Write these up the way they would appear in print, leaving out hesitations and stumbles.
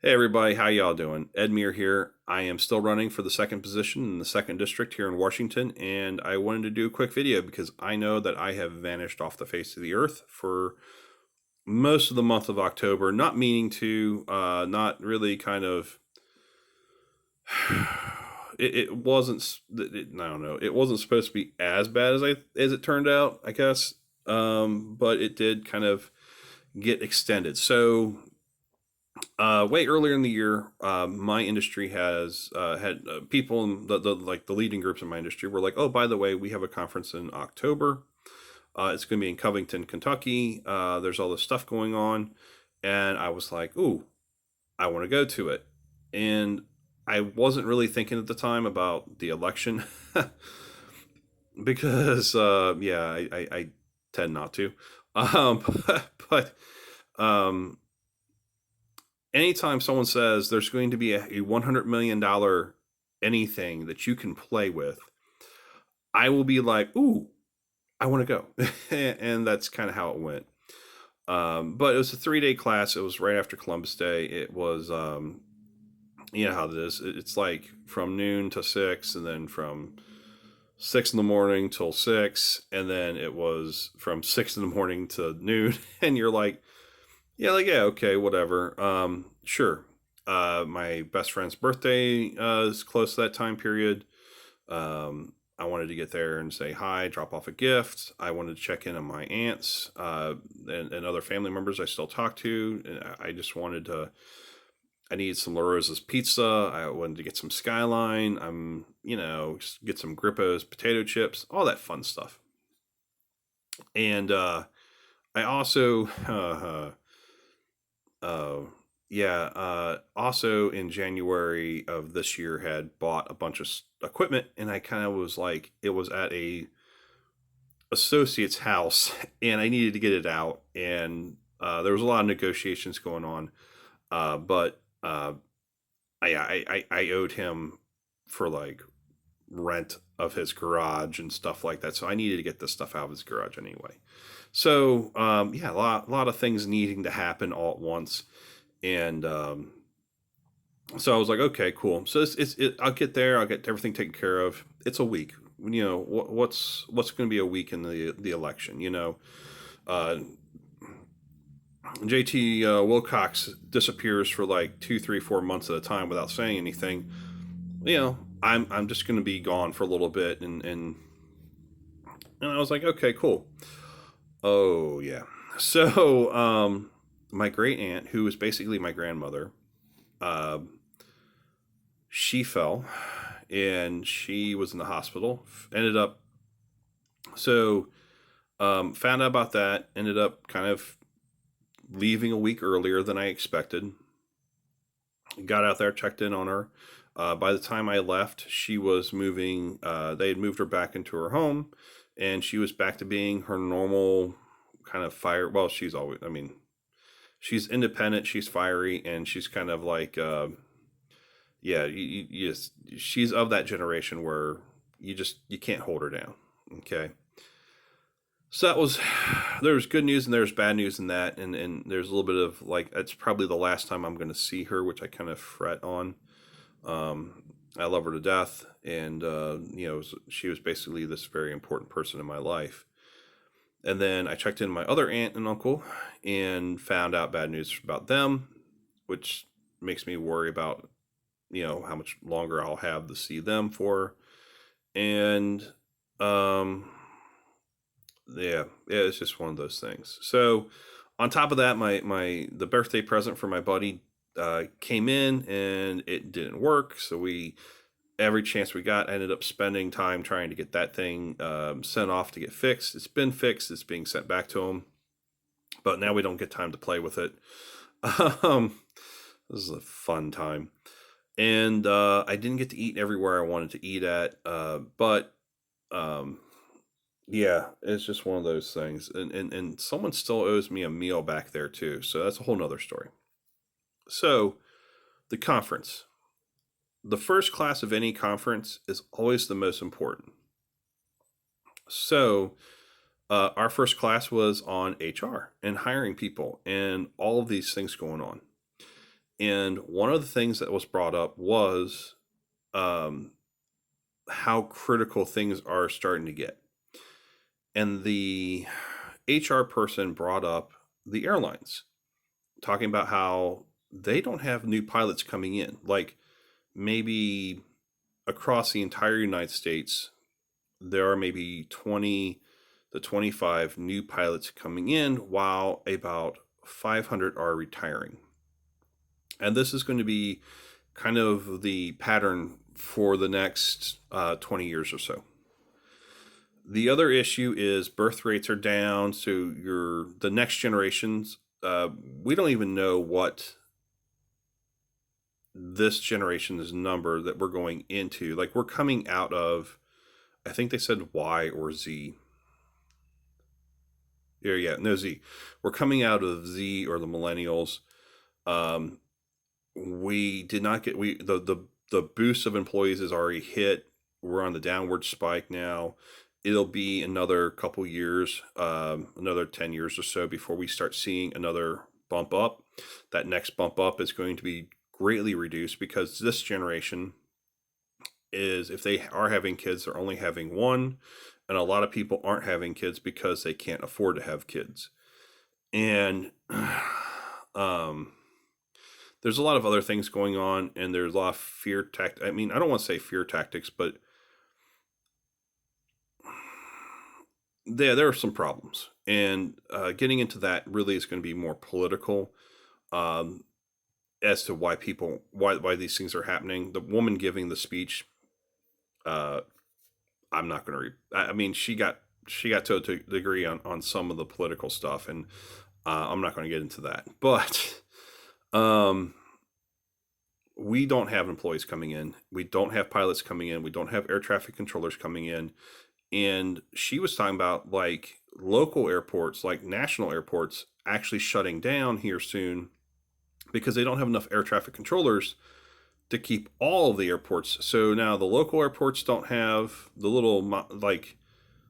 Hey everybody, how y'all doing? Ed Meir here. I am still running for the second position in the second district here in Washington, and I wanted to do a quick video because I know that I have vanished off the face of the earth for most of the month of October, not meaning to, not really kind of. It wasn't. I don't know. It wasn't supposed to be as bad as it turned out, I guess. But it did kind of get extended. So way earlier in the year, my industry has had people in the leading groups in my industry were like, "Oh, by the way, we have a conference in October. It's going to be in Covington, Kentucky. There's all this stuff going on," and I was like, "Ooh, I want to go to it." And I wasn't really thinking at the time about the election because, yeah, I tend not to. But um, anytime someone says there's going to be a $100 million anything that you can play with, I will be like, ooh, I want to go. And that's kind of how it went. But it was a 3 day class. It was right after Columbus Day. It was, you know how it is. It's like from noon to six, and then from 6 in the morning till six, and then it was from 6 in the morning to noon. And you're like, yeah, okay, whatever. Sure. My best friend's birthday is close to that time period. I wanted to get there and say hi, drop off a gift. I wanted to check in on my aunts and other family members I still talk to. And I just wanted to. I needed some La Rosa's pizza. I wanted to get some Skyline. Get some Grippo's potato chips, all that fun stuff. And I also Oh, yeah. Also in January of this year, had bought a bunch of equipment, and I kind of was like, it was at a associate's house, and I needed to get it out, and there was a lot of negotiations going on, but I owed him for like rent of his garage and stuff like that, so I needed to get this stuff out of his garage anyway. So yeah, a lot of things needing to happen all at once. And so I was like, okay, cool. So I'll get there. I'll get everything taken care of. It's a week. What's going to be a week in the election? Uh, JT Wilcox disappears for like 2, 3, 4 months at a time without saying anything. I'm just going to be gone for a little bit, and I was like, okay, cool. Oh yeah. So my great aunt, who was basically my grandmother, uh, she fell and she was in the hospital. Ended up, so found out about that. Ended up kind of leaving a week earlier than I expected. Got out there, checked in on her. By the time I left, she was moving. They had moved her back into her home, and she was back to being her normal kind of fire. Well, she's always. I mean, she's independent. She's fiery, and she's kind of like yeah, she's of that generation where you can't hold her down. Okay, so that was there was good news and there's bad news in that, and there's a little bit of like it's probably the last time I'm going to see her, which I kind of fret on. Um, I love her to death, and she was basically this very important person in my life. And then I checked in my other aunt and uncle and found out bad news about them, which makes me worry about how much longer I'll have to see them for. And um yeah, it's just one of those things. So on top of that, my the birthday present for my buddy came in and it didn't work. So we every chance we got, I ended up spending time trying to get that thing sent off to get fixed. It's been fixed. It's being sent back to him, but now we don't get time to play with it. um, this is a fun time. And I didn't get to eat everywhere I wanted to eat at, but um, yeah, it's just one of those things. And someone still owes me a meal back there too, so that's a whole nother story. So the conference, the first class of any conference is always the most important. So our first class was on HR and hiring people and all of these things going on. And one of the things that was brought up was um, how critical things are starting to get. And the HR person brought up the airlines, talking about how they don't have new pilots coming in. Like maybe across the entire United States, there are maybe 20 to 25 new pilots coming in, while about 500 are retiring. And this is going to be kind of the pattern for the next 20 years or so. The other issue is birth rates are down, so the next generations, we don't even know what this generation's number that we're going into. Like we're coming out of, I think they said Y or Z. Yeah, no, Z. We're coming out of Z, or the millennials. Um, we did not get the boost of employees is already hit. We're on the downward spike now. It'll be another couple years, another 10 years or so before we start seeing another bump up. That next bump up is going to be greatly reduced, because this generation is, if they are having kids, they're only having one. And a lot of people aren't having kids because they can't afford to have kids. And there's a lot of other things going on, and there's a lot of fear tactics. I mean, I don't want to say fear tactics, but there are some problems. And getting into that really is going to be more political, as to why these things are happening. The woman giving the speech, I'm not going to read. I mean, she got to a degree on some of the political stuff, and I'm not going to get into that. But we don't have employees coming in. We don't have pilots coming in. We don't have air traffic controllers coming in. And she was talking about like local airports, like national airports, actually shutting down here soon because they don't have enough air traffic controllers to keep all of the airports. So now the local airports don't have, the little like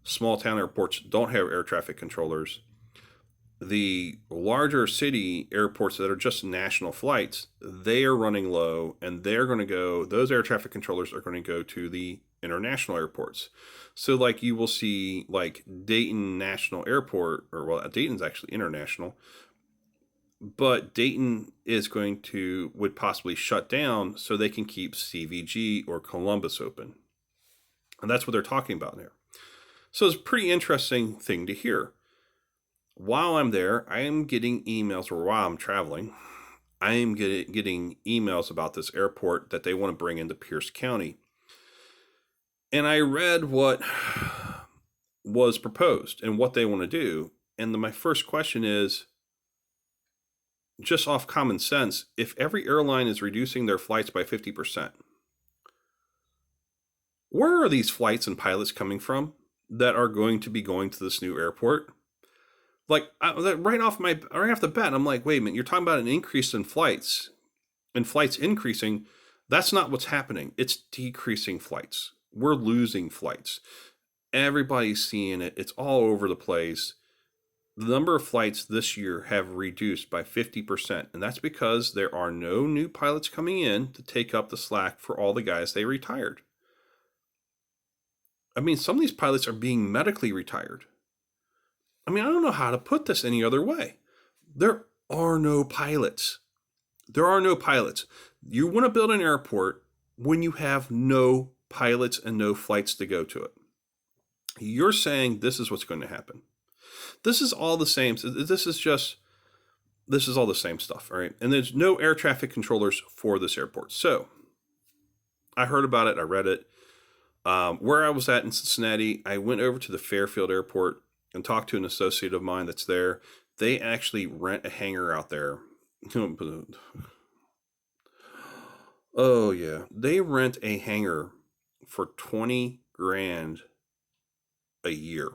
small town airports don't have air traffic controllers. The larger city airports that are just national flights, they are running low, and they're going to go, those air traffic controllers are going to go to the international airports. So like you will see like Dayton National Airport, or well, Dayton's actually international, but Dayton would possibly shut down so they can keep CVG or Columbus open. And that's what they're talking about there. So it's a pretty interesting thing to hear. While I'm there, I am getting emails, or while I'm traveling, I am getting emails about this airport that they want to bring into Pierce County. And I read what was proposed and what they want to do. And my first question is, just off common sense, if every airline is reducing their flights by 50%, where are these flights and pilots coming from that are going to be going to this new airport? Like right off the bat, I'm like, wait a minute, you're talking about an increase in flights, and flights increasing. That's not what's happening. It's decreasing flights. We're losing flights. Everybody's seeing it. It's all over the place. The number of flights this year have reduced by 50%, and that's because there are no new pilots coming in to take up the slack for all the guys they retired. I mean, some of these pilots are being medically retired. I mean, I don't know how to put this any other way. There are no pilots. There are no pilots. You want to build an airport when you have no pilots and no flights to go to it. You're saying this is what's going to happen. This is all the same. This is all the same stuff, all right? And there's no air traffic controllers for this airport. So I heard about it. I read it. Where I was at in Cincinnati, I went over to the Fairfield Airport and talked to an associate of mine that's there. They actually rent a hangar out there. Oh yeah, they rent a hangar for 20 grand a year.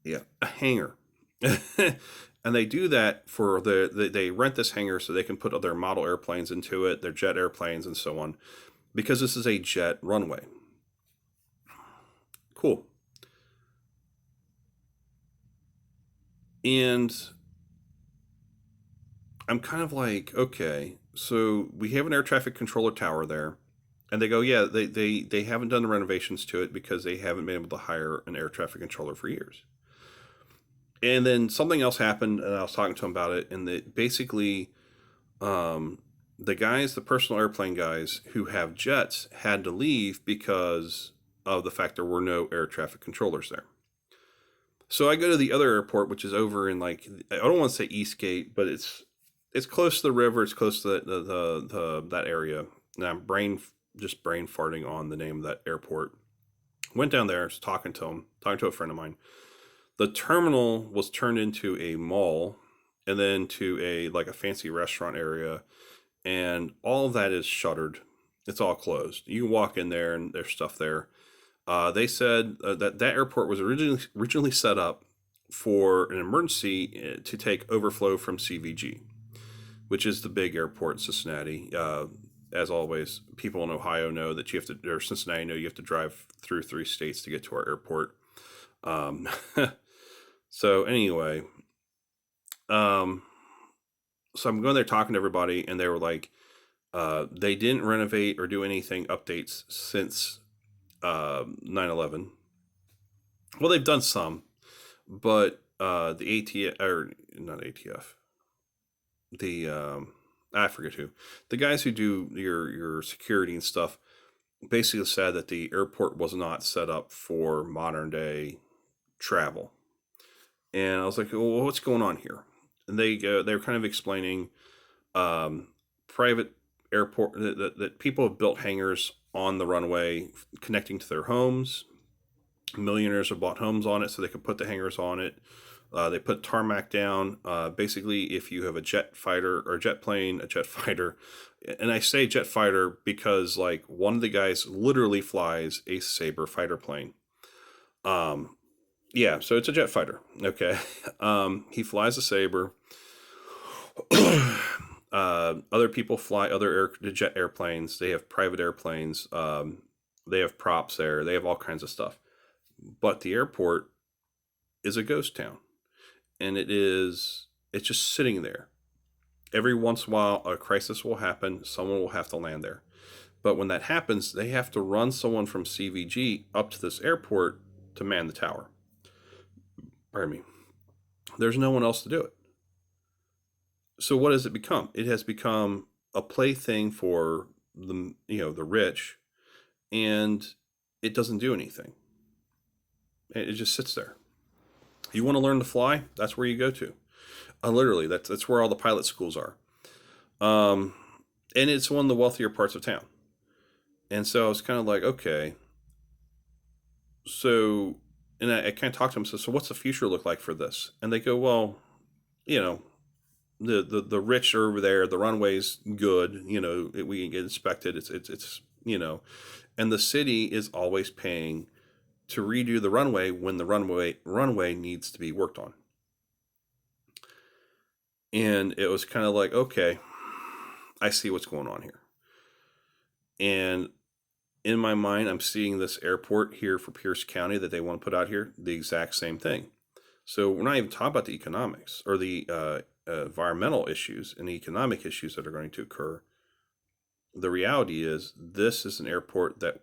Yeah, a hangar. And they do that for they rent this hangar so they can put other model airplanes into it, their jet airplanes and so on, because this is a jet runway. Cool. And I'm kind of like, okay, so we have an air traffic controller tower there. And they go, yeah, they haven't done the renovations to it because they haven't been able to hire an air traffic controller for years. And then something else happened, and I was talking to him about it, and that basically, um, the guys, the personal airplane guys who have jets, had to leave because of the fact there were no air traffic controllers there. So I go to the other airport, which is over in, like, I don't want to say Eastgate, but it's close to the river. It's close to that area. And I'm just brain farting on the name of that airport. Went down there, was talking to a friend of mine. The terminal was turned into a mall, and then to a fancy restaurant area, and all of that is shuttered. It's all closed. You can walk in there, and there's stuff there. They said that airport was originally set up for an emergency to take overflow from CVG, which is the big airport in Cincinnati. As always, people in Ohio know that you have to, or Cincinnati know you have to drive through 3 states to get to our airport. Um, so anyway, um, so I'm going there talking to everybody, and they were like, they didn't renovate or do anything updates since 9/11. Well, they've done some, but the ATF, or not ATF, the I forget who, the guys who do your security and stuff, basically said that the airport was not set up for modern day travel. And I was like, well, what's going on here? And they were kind of explaining, um, private airport, that people have built hangars on the runway connecting to their homes. Millionaires have bought homes on it so they could put the hangars on it. They put tarmac down. Basically, if you have a jet fighter or a jet plane, a jet fighter, and I say jet fighter because, like, one of the guys literally flies a Sabre fighter plane. Um, yeah, so it's a jet fighter. Okay, he flies a Sabre. Other people fly jet airplanes. They have private airplanes. They have props there. They have all kinds of stuff. But the airport is a ghost town, and it's just sitting there. Every once in a while, a crisis will happen. Someone will have to land there. But when that happens, they have to run someone from CVG up to this airport to man the tower. Pardon me. There's no one else to do it. So what has it become? It has become a plaything for the rich, and it doesn't do anything. It just sits there. You want to learn to fly? That's where you go to. Literally, that's where all the pilot schools are. Um, and it's one of the wealthier parts of town. And so I was kind of like, okay. So, and I kind of talked to them. So what's the future look like for this? And they go, well, you know, the rich are over there. The runway's good. We can get inspected. It's and the city is always paying to redo the runway when the runway needs to be worked on. And it was kind of like, okay, I see what's going on here. And in my mind, I'm seeing this airport here for Pierce County that they want to put out here, the exact same thing. So we're not even talking about the economics or the environmental issues and the economic issues that are going to occur. The reality is, this is an airport that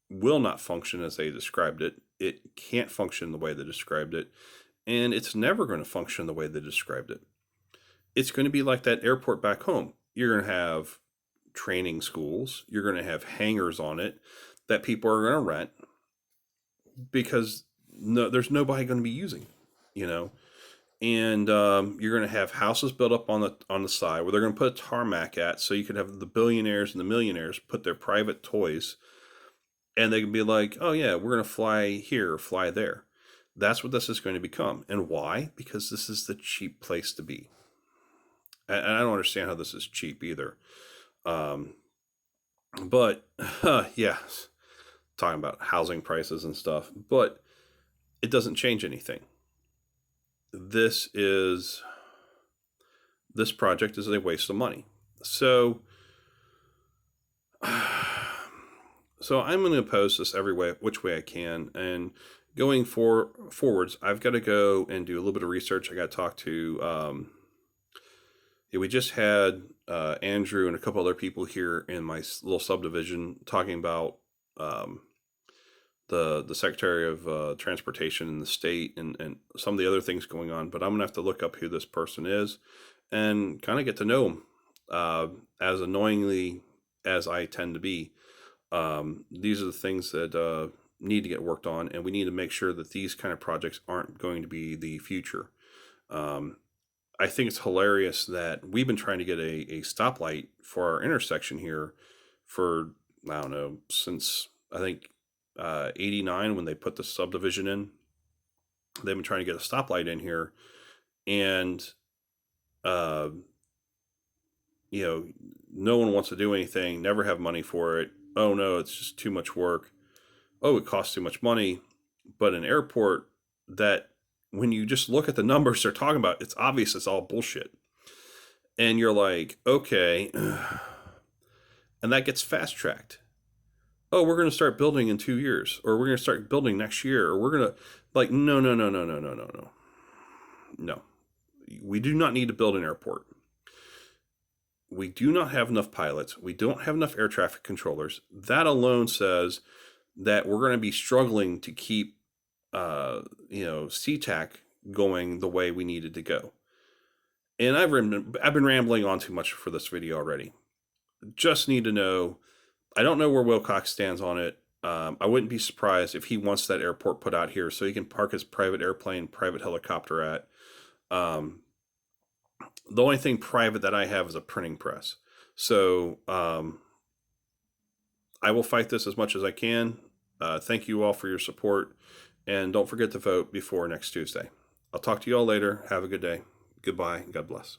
will not function as they described it. It can't function the way they described it, and it's never going to function the way they described it. It's going to be like that airport back home. You're going to have training schools. You're going to have hangars on it that people are going to rent because there's nobody going to be using it, and you're going to have houses built up on the side where they're going to put a tarmac at, so you can have the billionaires and the millionaires put their private toys, and they can be like, oh yeah, we're going to fly here, fly there. That's what this is going to become. And why? Because this is the cheap place to be. And I don't understand how this is cheap either. But yeah, talking about housing prices and stuff, but it doesn't change anything. This project is a waste of money. So I'm going to oppose this every which way I can. And going forwards, I've got to go and do a little bit of research. I got to talk to. Yeah, we just had Andrew and a couple other people here in my little subdivision talking about um, the Secretary of Transportation in the state and some of the other things going on. But I'm gonna have to look up who this person is and kind of get to know him. As annoyingly as I tend to be, these are the things that need to get worked on, and we need to make sure that these kind of projects aren't going to be the future. Um, I think it's hilarious that we've been trying to get a stoplight for our intersection here for, I don't know, since I think 89 when they put the subdivision in. They've been trying to get a stoplight in here, and uh, you know, no one wants to do anything, never have money for it. Oh no, it's just too much work. Oh, it costs too much money. But an airport that, when you just look at the numbers they're talking about, it's obvious it's all bullshit. And you're like, okay. And that gets fast tracked. Oh, we're going to start building in 2 years, or we're going to start building next year, or we're going to, like, no, no, no, no, no, no, no, no. No. We do not need to build an airport. We do not have enough pilots. We don't have enough air traffic controllers. That alone says that we're going to be struggling to keep, SeaTac going the way we needed to go. And I've been rambling on too much for this video already. Just need to know. I don't know where Wilcox stands on it. I wouldn't be surprised if he wants that airport put out here so he can park his private airplane, private helicopter at. Um, the only thing private that I have is a printing press. So I will fight this as much as I can. Thank you all for your support. And don't forget to vote before next Tuesday. I'll talk to you all later. Have a good day. Goodbye. God bless.